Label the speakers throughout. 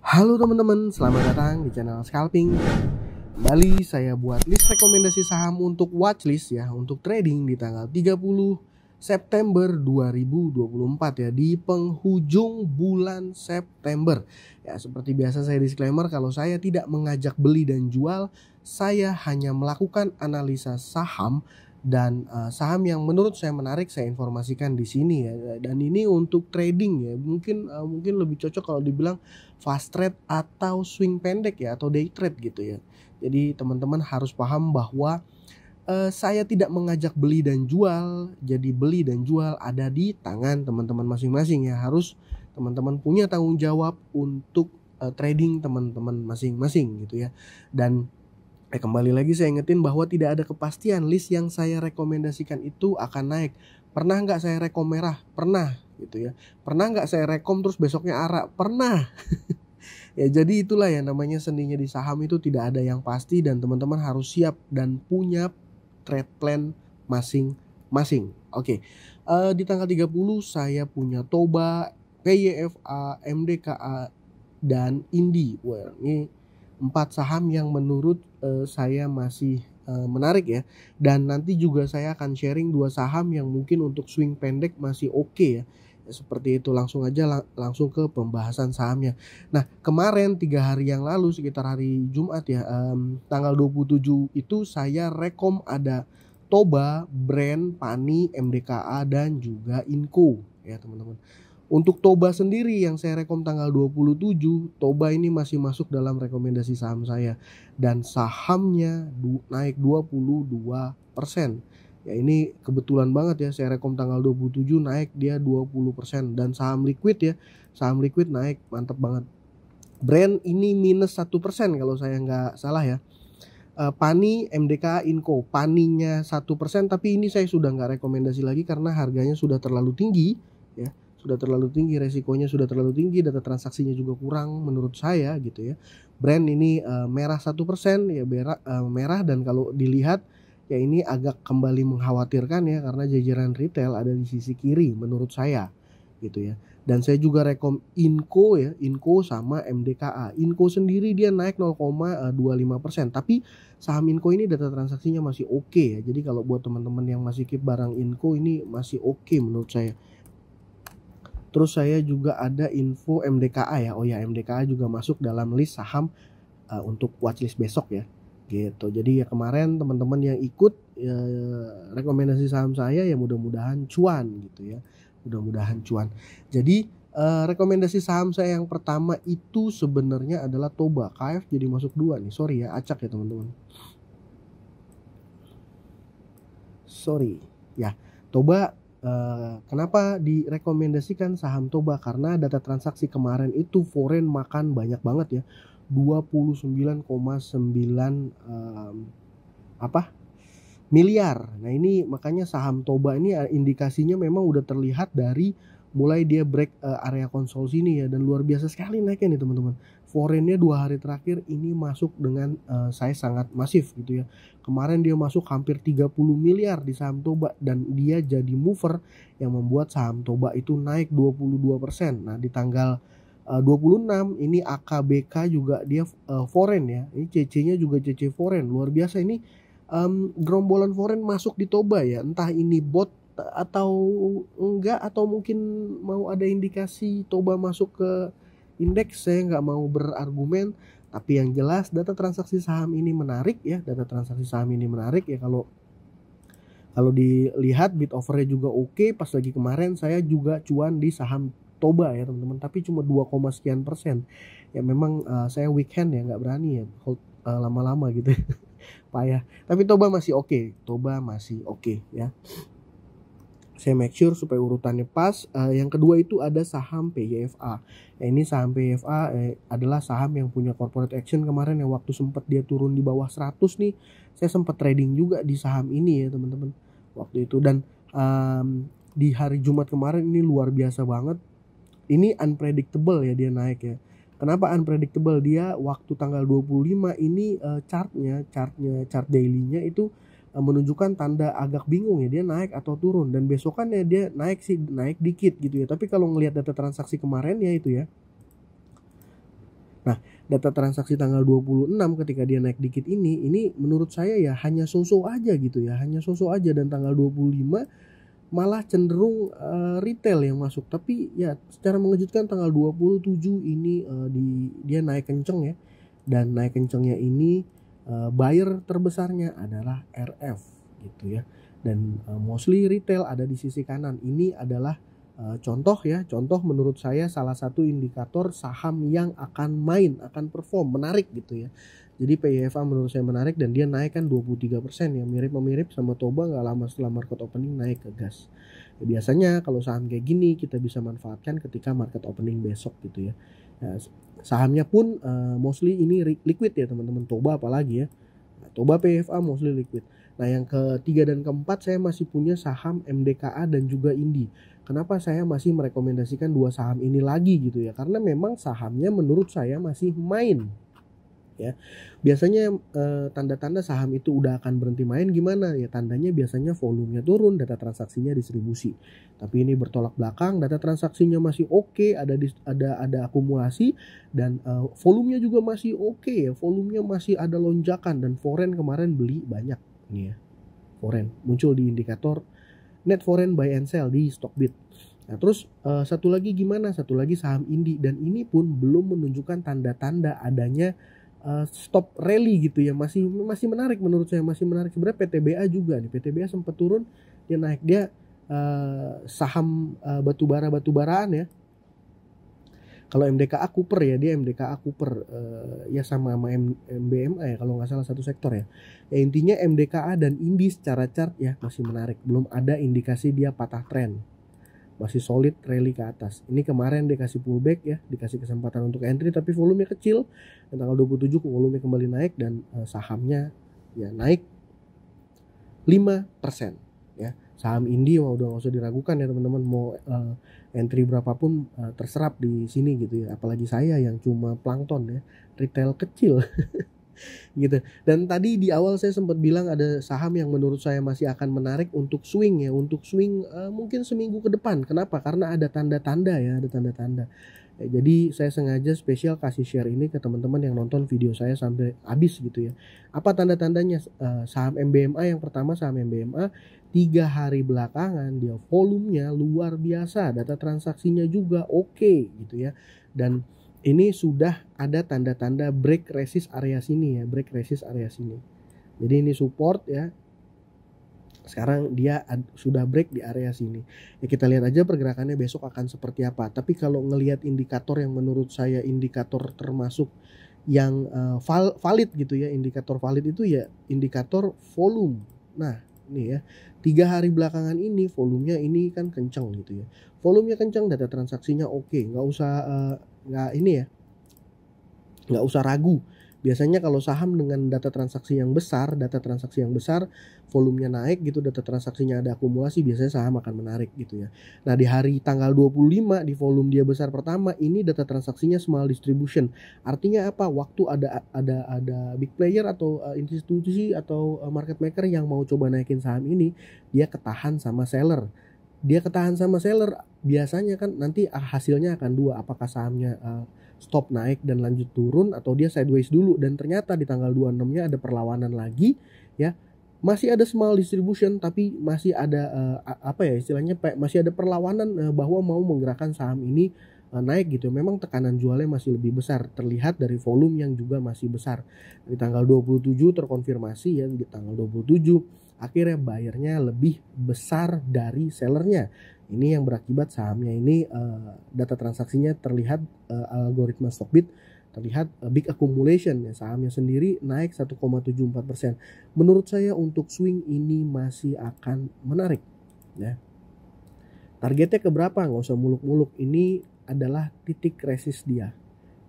Speaker 1: Halo teman-teman, selamat datang di channel Scalping. Kembali saya buat list rekomendasi saham untuk watchlist ya, untuk trading di tanggal 30 September 2024 ya, di penghujung bulan September. Ya, seperti biasa saya disclaimer kalau saya tidak mengajak beli dan jual, saya hanya melakukan analisa saham dan saham yang menurut saya menarik saya informasikan di sini ya. Dan ini untuk trading ya, mungkin lebih cocok kalau dibilang fast trade atau swing pendek ya, atau day trade gitu ya. Jadi teman-teman harus paham bahwa saya tidak mengajak beli dan jual. Jadi beli dan jual ada di tangan teman-teman masing-masing ya. Harus teman-teman punya tanggung jawab untuk trading teman-teman masing-masing gitu ya. Dan kembali lagi saya ingetin bahwa tidak ada kepastian list yang saya rekomendasikan itu akan naik. Pernah nggak saya rekom merah? Pernah gitu ya. Pernah nggak saya rekom terus besoknya ARA? Pernah. Ya jadi itulah ya namanya seninya di saham, itu tidak ada yang pasti dan teman-teman harus siap dan punya trade plan masing-masing. Oke. Di tanggal 30 saya punya Toba, PYFA, MDKA dan Indi. Well, ini 4 saham yang menurut saya masih menarik ya. Dan nanti juga saya akan sharing 2 saham yang mungkin untuk swing pendek masih oke ya. Seperti itu, langsung aja langsung ke pembahasan sahamnya. Nah, kemarin 3 hari yang lalu sekitar hari Jumat ya, tanggal 27 itu saya rekom ada Toba, Brand, Pani, MDKA dan juga Inco ya teman-teman. Untuk Toba sendiri yang saya rekom tanggal 27, Toba ini masih masuk dalam rekomendasi saham saya dan sahamnya naik 22%. Ya ini kebetulan banget ya, saya rekom tanggal 27 naik dia 20%. Dan saham liquid ya, saham liquid naik mantep banget. Brand ini minus 1% kalau saya nggak salah ya. Pani, MDK, Inco, Paninya 1%, tapi ini saya sudah nggak rekomendasi lagi karena harganya sudah terlalu tinggi ya. Sudah terlalu tinggi, resikonya sudah terlalu tinggi, data transaksinya juga kurang menurut saya gitu ya. Brand ini merah 1% ya, merah dan kalau dilihat ya ini agak kembali mengkhawatirkan ya, karena jajaran retail ada di sisi kiri menurut saya gitu ya. Dan saya juga rekom Inco ya, Inco sama MDKA. Inco sendiri dia naik 0,25%, tapi saham Inco ini data transaksinya masih oke ya. Jadi kalau buat teman-teman yang masih keep barang Inco ini masih oke menurut saya. Terus saya juga ada info MDKA ya. Oh ya, MDKA juga masuk dalam list saham untuk watchlist besok ya. Gitu. Jadi ya kemarin teman-teman yang ikut rekomendasi saham saya ya mudah-mudahan cuan gitu ya. Mudah-mudahan cuan. Jadi rekomendasi saham saya yang pertama itu sebenarnya adalah Toba. KF jadi masuk 2 nih. Sorry ya, acak ya teman-teman. Sorry. Ya, Toba. Kenapa direkomendasikan saham Toba? Karena data transaksi kemarin itu foreign makan banyak banget ya, 29,9 miliar. Nah ini makanya saham Toba ini indikasinya memang udah terlihat dari mulai dia break area konsol sini ya, dan luar biasa sekali naiknya nih teman-teman. Foreignnya 2 hari terakhir ini masuk dengan size sangat masif gitu ya. Kemarin dia masuk hampir 30 miliar di saham Toba dan dia jadi mover yang membuat saham Toba itu naik 22%. Nah di tanggal 26 ini AKBK juga dia foreign ya. Ini CC-nya juga CC foreign. Luar biasa ini, gerombolan foreign masuk di Toba ya. Entah ini bot atau enggak, atau mungkin mau ada indikasi Toba masuk ke indeks, saya nggak mau berargumen, tapi yang jelas data transaksi saham ini menarik ya. Data transaksi saham ini menarik ya. Kalau dilihat bid offernya juga oke. Pas lagi kemarin saya juga cuan di saham Toba ya teman-teman, tapi cuma 2, sekian persen ya. Memang saya weekend ya, nggak berani ya hold lama-lama gitu payah. Tapi Toba masih oke. Toba masih oke ya. Saya make sure supaya urutannya pas. Yang kedua itu ada saham PYFA. Nah, ini saham PYFA adalah saham yang punya corporate action kemarin yang waktu sempat dia turun di bawah 100 nih. Saya sempat trading juga di saham ini ya teman-teman waktu itu. Dan di hari Jumat kemarin ini luar biasa banget. Ini unpredictable ya dia naik ya. Kenapa unpredictable? Dia waktu tanggal 25 ini chart dailynya itu menunjukkan tanda agak bingung ya, dia naik atau turun, dan besokannya dia naik dikit gitu ya. Tapi kalau ngelihat data transaksi kemarin ya itu ya, Nah, data transaksi tanggal 26 ketika dia naik dikit ini menurut saya ya hanya so-so aja gitu ya, hanya so-so aja, dan tanggal 25 malah cenderung retail yang masuk. Tapi ya secara mengejutkan tanggal 27 ini dia naik kenceng ya, dan naik kencengnya ini buyer terbesarnya adalah RF gitu ya, dan mostly retail ada di sisi kanan. Ini adalah contoh menurut saya salah satu indikator saham yang akan akan perform menarik gitu ya. Jadi PIFA menurut saya menarik, dan dia naik kan 23% ya, mirip sama Toba nggak lama setelah market opening naik ke gas. Ya, biasanya kalau saham kayak gini kita bisa manfaatkan ketika market opening besok gitu ya. Ya, sahamnya pun mostly ini liquid ya teman-teman, Toba apalagi ya. Nah, Toba PIFA mostly liquid. Nah, yang ketiga dan keempat saya masih punya saham MDKA dan juga Indi. Kenapa saya masih merekomendasikan dua saham ini lagi gitu ya? Karena memang sahamnya menurut saya masih main. Ya, biasanya tanda-tanda saham itu udah akan berhenti main gimana ya? Tandanya biasanya volumenya turun, data transaksinya distribusi. Tapi ini bertolak belakang, data transaksinya masih oke, ada akumulasi, dan volumenya juga masih oke ya, volumenya masih ada lonjakan, dan foreign kemarin beli banyak nih ya. Foreign muncul di indikator net foreign buy and sell di Stockbit. Nah, terus satu lagi saham Indi, dan ini pun belum menunjukkan tanda-tanda adanya stop rally gitu ya, masih menarik menurut saya, masih menarik. Sebenarnya PTBA juga nih, PTBA sempat turun, dia naik, dia saham batubaraan ya. Kalau MDKA Cooper ya, dia MDKA Cooper ya sama MBMA ya kalau nggak salah, satu sektor ya. Ya intinya MDKA dan Indi secara chart ya masih menarik, belum ada indikasi dia patah tren, masih solid rally ke atas. Ini kemarin dikasih pullback ya, dikasih kesempatan untuk entry tapi volumenya kecil, dan tanggal 27 volumenya kembali naik, dan sahamnya ya naik 5% ya. Saham Indi udah nggak usah diragukan ya teman-teman, mau entry berapapun terserap di sini gitu ya, apalagi saya yang cuma plankton ya, retail kecil gitu. Dan tadi di awal saya sempat bilang ada saham yang menurut saya masih akan menarik untuk swing ya, mungkin seminggu ke depan. Kenapa? Karena ada tanda-tanda ya, ada tanda-tanda. Ya, jadi saya sengaja spesial kasih share ini ke teman-teman yang nonton video saya sampai habis gitu ya. Apa tanda-tandanya? Saham MBMA yang pertama, saham MBMA 3 hari belakangan dia volumenya luar biasa, data transaksinya juga oke gitu ya. Dan ini sudah ada tanda-tanda break resist area sini ya, break resist area sini. Jadi ini support ya. Sekarang dia sudah break di area sini. Ya kita lihat aja pergerakannya besok akan seperti apa. Tapi kalau ngelihat indikator yang menurut saya indikator termasuk yang valid gitu ya, indikator valid itu ya indikator volume. Nah, ini ya. 3 hari belakangan ini volumenya ini kan kencang gitu ya. Volumenya kencang, data transaksinya oke. Nggak usah ragu. Biasanya kalau saham dengan data transaksi yang besar, volumenya naik gitu, data transaksinya ada akumulasi, biasanya saham akan menarik gitu ya. Nah, di hari tanggal 25 di volume dia besar pertama, ini data transaksinya small distribution. Artinya apa? Waktu ada big player atau institusi atau market maker yang mau coba naikin saham ini, dia ketahan sama seller. Biasanya kan nanti hasilnya akan dua, apakah sahamnya stop naik dan lanjut turun, atau dia sideways dulu. Dan ternyata di tanggal 26-nya ada perlawanan lagi ya. Masih ada small distribution, tapi masih ada masih ada perlawanan bahwa mau menggerakkan saham ini naik gitu. Memang tekanan jualnya masih lebih besar, terlihat dari volume yang juga masih besar. Di tanggal 27 terkonfirmasi ya, di tanggal 27 akhirnya buyernya lebih besar dari sellernya. Ini yang berakibat sahamnya ini data transaksinya terlihat algoritma Stockbit terlihat big accumulation ya, sahamnya sendiri naik 1,74%. Menurut saya untuk swing ini masih akan menarik ya. Targetnya ke berapa? Nggak usah muluk-muluk. Ini adalah titik resist dia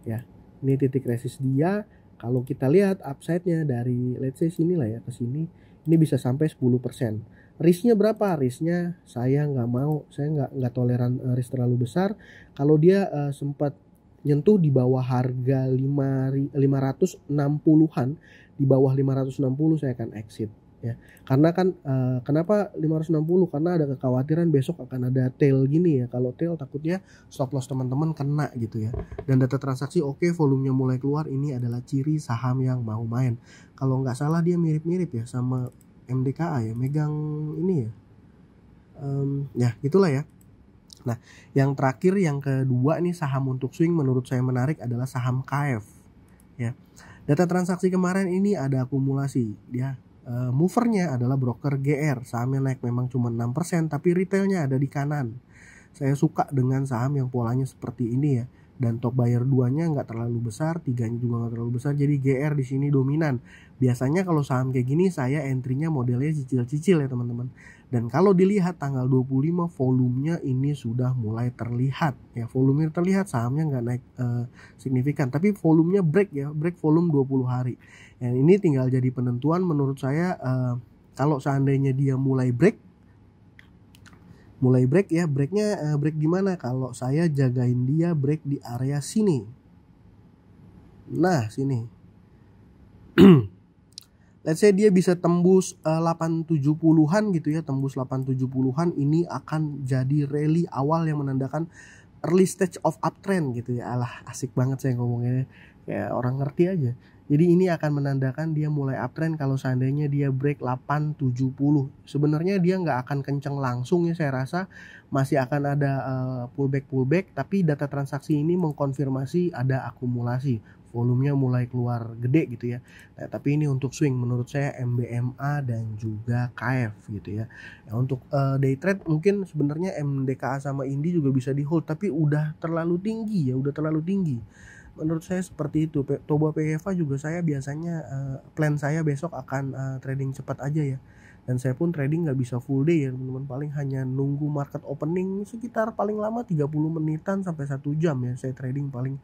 Speaker 1: ya. Ini titik resist dia. Kalau kita lihat upside-nya dari let's say sini lah ya ke sini, ini bisa sampai 10%. Risknya berapa? Risknya saya nggak toleran risk terlalu besar. Kalau dia sempat nyentuh di bawah harga 560-an, di bawah 560 saya akan exit ya. Karena kan kenapa 560? Karena ada kekhawatiran besok akan ada tail gini ya. Kalau tail takutnya stop loss teman-teman kena gitu ya. Dan data transaksi oke, volumenya mulai keluar, ini adalah ciri saham yang mau main. Kalau nggak salah dia mirip-mirip ya sama MDKA ya, megang ini ya. Ya gitulah ya. Nah, yang terakhir, yang kedua nih saham untuk swing menurut saya menarik adalah saham KF ya. Data transaksi kemarin ini ada akumulasi dia. Movernya adalah broker GR, sahamnya naik memang cuma 6%, tapi retailnya ada di kanan. Saya suka dengan saham yang polanya seperti ini ya. Dan top buyer 2-nya nggak terlalu besar, 3-nya juga nggak terlalu besar, jadi GR di sini dominan. Biasanya kalau saham kayak gini saya entry-nya modelnya cicil-cicil ya teman-teman. Dan kalau dilihat tanggal 25 volumenya ini sudah mulai terlihat ya, volumenya terlihat, sahamnya nggak naik signifikan, tapi volumenya break ya, break volume 20 hari. Dan ini tinggal jadi penentuan menurut saya. Kalau seandainya dia mulai break ya, breaknya break di mana? Kalau saya jagain dia break di area sini. Nah, sini. Let's say dia bisa tembus 870-an gitu ya, tembus 870-an, ini akan jadi rally awal yang menandakan early stage of uptrend gitu ya. Alah, asik banget saya ngomongnya, kayak orang ngerti aja. Jadi ini akan menandakan dia mulai uptrend kalau seandainya dia break 870. Sebenarnya dia nggak akan kenceng langsung ya, saya rasa masih akan ada pullback, tapi data transaksi ini mengkonfirmasi ada akumulasi, volumenya mulai keluar gede gitu ya. Nah, tapi ini untuk swing menurut saya MBMA dan juga KF gitu ya. Nah, untuk day trade mungkin sebenarnya MDKA sama Indi juga bisa di hold, tapi udah terlalu tinggi ya, udah terlalu tinggi. Menurut saya seperti itu. Toba PFA juga saya biasanya plan saya besok akan trading cepat aja ya. Dan saya pun trading nggak bisa full day ya teman-teman, paling hanya nunggu market opening sekitar paling lama 30 menitan sampai 1 jam ya. Saya trading paling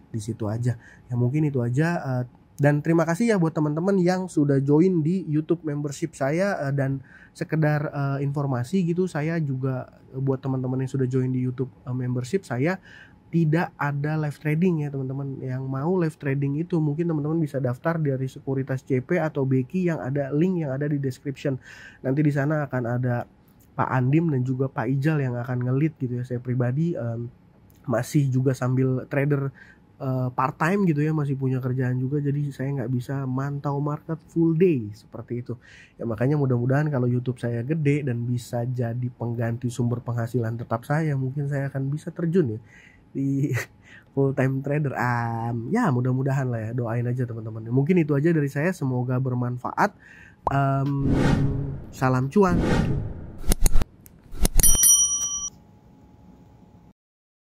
Speaker 1: di situ aja. Ya mungkin itu aja. Dan terima kasih ya buat teman-teman yang sudah join di YouTube membership saya. Dan sekedar informasi gitu, saya juga buat teman-teman yang sudah join di YouTube membership saya, tidak ada live trading ya teman-teman. Yang mau live trading itu mungkin teman-teman bisa daftar dari Sekuritas CP atau Beki, yang ada link yang ada di description. Nanti di sana akan ada Pak Andim dan juga Pak Ijal yang akan nge-lead gitu ya. Saya pribadi masih juga sambil trader part time gitu ya, masih punya kerjaan juga, jadi saya nggak bisa mantau market full day seperti itu ya. Makanya mudah-mudahan kalau YouTube saya gede dan bisa jadi pengganti sumber penghasilan tetap saya, mungkin saya akan bisa terjun ya di full time trader. Ya mudah-mudahan lah ya, doain aja teman-teman. Mungkin itu aja dari saya, semoga bermanfaat. Salam cuan.